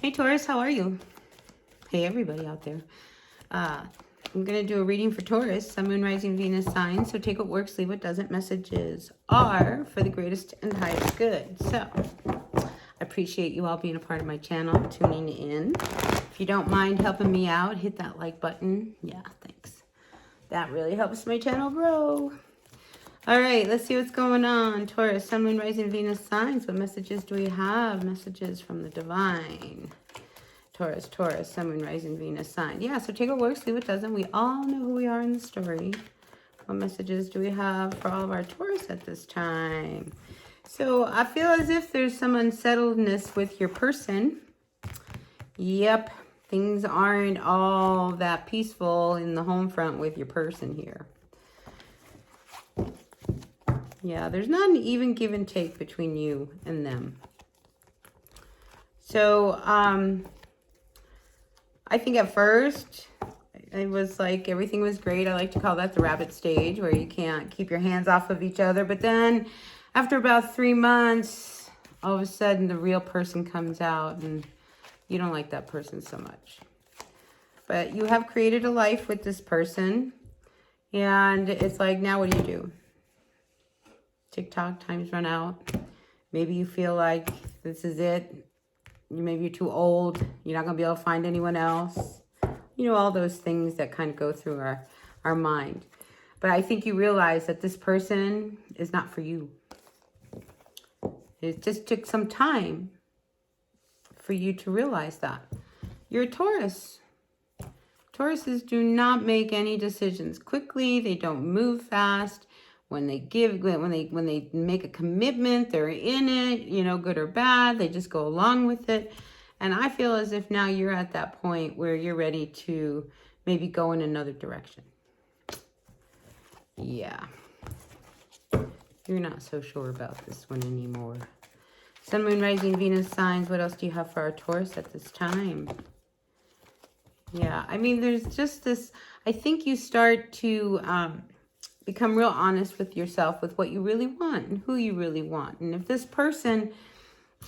Hey Taurus, how are you? Hey everybody out there. I'm going to do a reading for Taurus, Sun, Moon, Rising, Venus signs. So take what works, leave what doesn't. Messages are for the greatest and highest good. So I appreciate you all being a part of my channel, tuning in. If you don't mind helping me out, hit that like button. Yeah, thanks. That really helps my channel grow. All right, let's see what's going on. Taurus, Sun, Moon, Rising, Venus signs. What messages do we have? Messages from the divine. Taurus, Sun, Moon, Rising, Venus sign. Yeah, so take what works, leave what doesn't. We all know who we are in the story. What messages do we have for all of our Taurus at this time? So I feel as if there's some unsettledness with your person. Yep, things aren't all that peaceful in the home front with your person here. Yeah, there's not an even give and take between you and them. So, I think at first it was like everything was great. I like to call that the rabbit stage, where you can't keep your hands off of each other. But then after about 3 months, all of a sudden the real person comes out and you don't like that person so much. But you have created a life with this person, and it's like, now what do? TikTok, time's run out. Maybe you feel like this is it. Maybe you're too old. You're not going to be able to find anyone else. You know, all those things that kind of go through our mind. But I think you realize that this person is not for you. It just took some time for you to realize that. You're a Taurus. Tauruses do not make any decisions quickly. They don't move fast. When they make a commitment, they're in it, you know, good or bad. They just go along with it. And I feel as if now you're at that point where you're ready to maybe go in another direction. Yeah. You're not so sure about this one anymore. Sun, Moon, Rising, Venus signs. What else do you have for our Taurus at this time? Yeah, I mean, there's just this, I think you start to become real honest with yourself, with what you really want and who you really want. And if this person,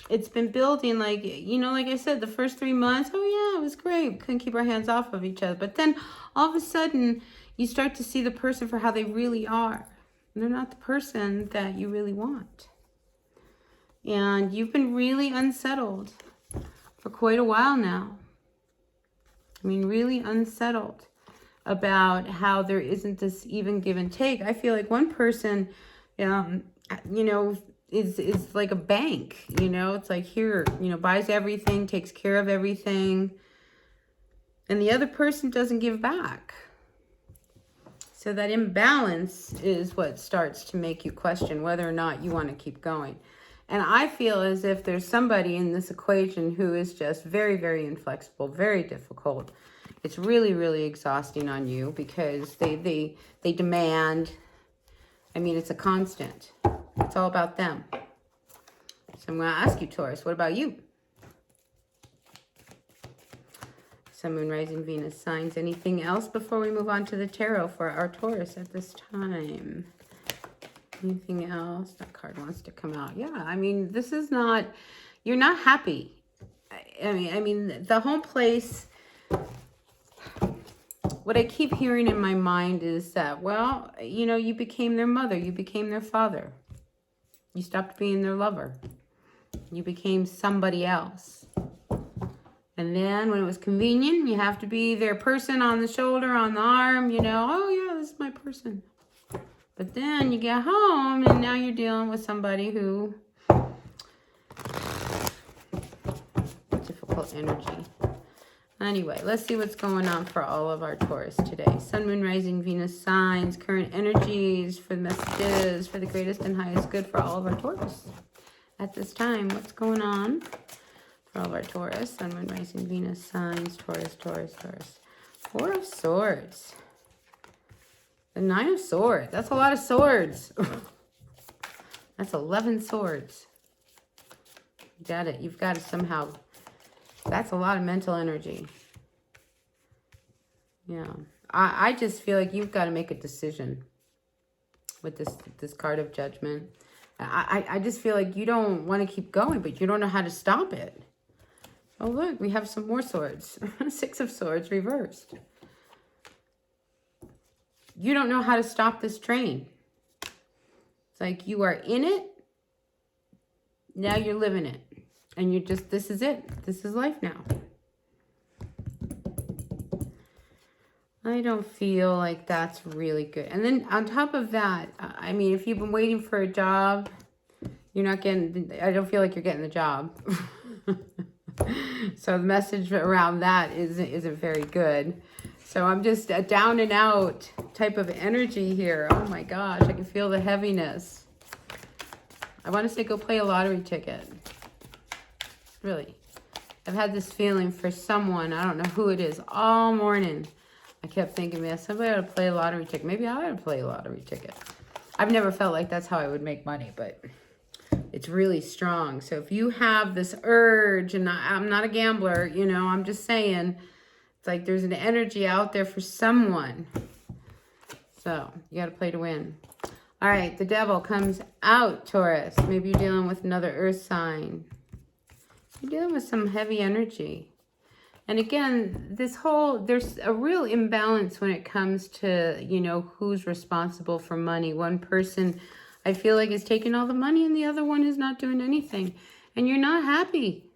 it's been building, like, you know, like I said, the first 3 months, oh yeah, it was great. We couldn't keep our hands off of each other. But then all of a sudden you start to see the person for how they really are. And they're not the person that you really want. And you've been really unsettled for quite a while now. I mean, really unsettled about how there isn't this even give and take. I feel like one person, you know, is like a bank, you know, it's like here, you know, buys everything, takes care of everything, and the other person doesn't give back. So that imbalance is what starts to make you question whether or not you want to keep going. And I feel as if there's somebody in this equation who is just very, very inflexible, very difficult. It's really, really exhausting on you because they demand. I mean, it's a constant. It's all about them. So I'm going to ask you, Taurus, what about you? Sun, Moon, Rising, Venus signs. Anything else before we move on to the tarot for our Taurus at this time? Anything else? That card wants to come out. Yeah, I mean, this is not, you're not happy. I mean, the home place, what I keep hearing in my mind is that, well, you know, you became their mother. You became their father. You stopped being their lover. You became somebody else. And then when it was convenient, you have to be their person on the shoulder, on the arm, you know, oh yeah, this is my person. But then you get home and now you're dealing with somebody who, difficult energy. Anyway, let's see what's going on for all of our Taurus today. Sun, Moon, Rising, Venus signs, current energies for the messages for the greatest and highest good for all of our Taurus at this time. What's going on for all of our Taurus? Sun, Moon, Rising, Venus signs, Taurus, Taurus, Taurus. Four of Swords. The Nine of Swords. That's a lot of swords. That's 11 swords. You got it. You've got to somehow... That's a lot of mental energy. Yeah. I just feel like you've got to make a decision with this card of Judgment. I just feel like you don't want to keep going, but you don't know how to stop it. Oh, look, we have some more swords. 6 of Swords reversed. You don't know how to stop this train. It's like you are in it. Now you're living it. And you just, this is it. This is life now. I don't feel like that's really good. And then on top of that, I mean, if you've been waiting for a job, you're not getting, I don't feel like you're getting the job. So the message around that isn't very good. So I'm just a down and out type of energy here. Oh my gosh, I can feel the heaviness. I want to say go play a lottery ticket. Really. I've had this feeling for someone, I don't know who it is, all morning. I kept thinking, man, somebody ought to play a lottery ticket. Maybe I ought to play a lottery ticket. I've never felt like that's how I would make money, but it's really strong. So if you have this urge, and I'm not a gambler, you know, I'm just saying, it's like there's an energy out there for someone. So you got to play to win. All right, the Devil comes out, Taurus. Maybe you're dealing with another earth sign. You're dealing with some heavy energy. And again, there's a real imbalance when it comes to, you know, who's responsible for money. One person, I feel like, is taking all the money and the other one is not doing anything. And you're not happy.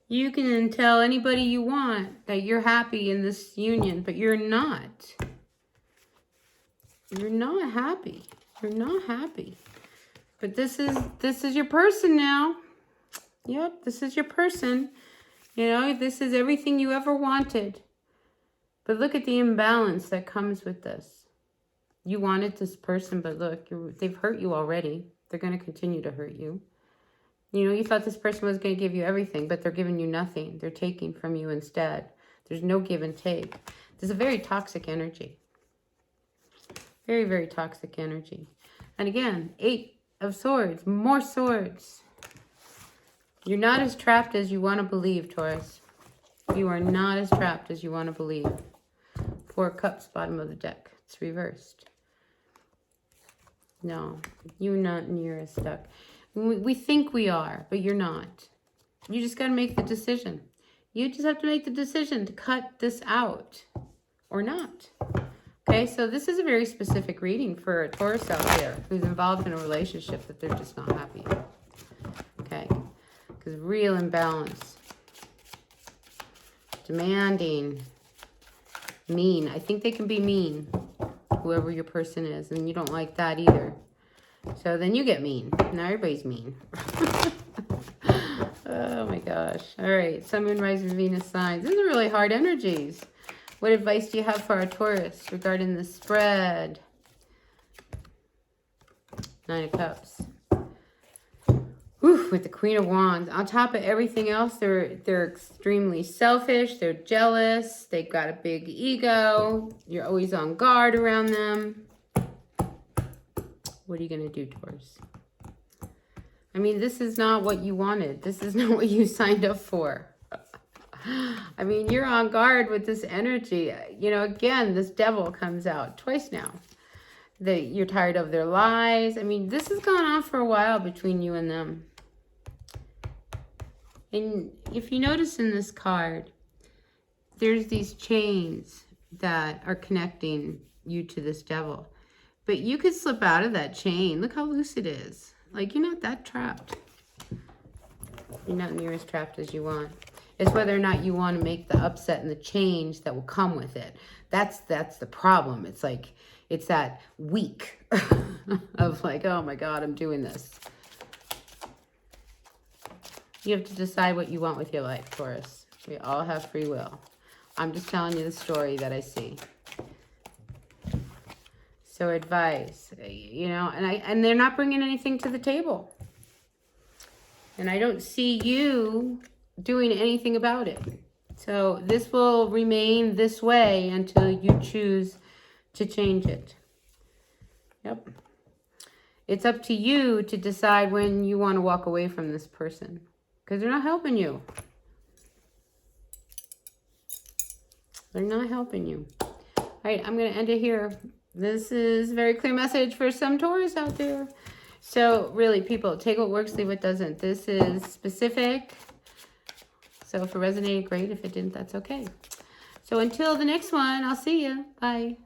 You can tell anybody you want that you're happy in this union, but you're not. You're not happy. You're not happy. But this is your person now. Yep, this is your person. You know, this is everything you ever wanted. But look at the imbalance that comes with this. You wanted this person, but look, they've hurt you already. They're going to continue to hurt you. You know, you thought this person was going to give you everything, but they're giving you nothing. They're taking from you instead. There's no give and take. There's a very toxic energy. Very, very toxic energy. And again, 8 of Swords, more swords. You're not as trapped as you want to believe, Taurus. You are not as trapped as you want to believe. 4 Cups, bottom of the deck. It's reversed. No, you're not near as stuck. We think we are, but you're not. You just got to make the decision. You just have to make the decision to cut this out or not. Okay, so this is a very specific reading for a Taurus out there who's involved in a relationship that they're just not happy. Okay, because real imbalance. Demanding. Mean. I think they can be mean, whoever your person is, and you don't like that either. So then you get mean. Now everybody's mean. Oh my gosh. All right, Sun, Moon, Rising, Venus signs. These are really hard energies. What advice do you have for our Taurus regarding the spread? 9 of Cups. Whew, with the Queen of Wands. On top of everything else, they're extremely selfish. They're jealous. They've got a big ego. You're always on guard around them. What are you going to do, Taurus? I mean, this is not what you wanted. This is not what you signed up for. I mean, you're on guard with this energy. You know, again, this Devil comes out twice now. You're tired of their lies. I mean, this has gone on for a while between you and them. And if you notice in this card, there's these chains that are connecting you to this Devil. But you could slip out of that chain. Look how loose it is. Like, you're not that trapped. You're not near as trapped as you want. It's whether or not you want to make the upset and the change that will come with it. That's the problem. It's like, it's that week of like, oh my God, I'm doing this. You have to decide what you want with your life, Taurus. We all have free will. I'm just telling you the story that I see. So advice, you know, and they're not bringing anything to the table. And I don't see you doing anything about it. So this will remain this way until you choose to change it. Yep. It's up to you to decide when you want to walk away from this person, because they're not helping you. They're not helping you. All right, I'm going to end it here. This is a very clear message for some Taurus out there. So really, people, take what works, leave what doesn't. This is specific. So if it resonated, great. If it didn't, that's okay. So until the next one, I'll see you. Bye.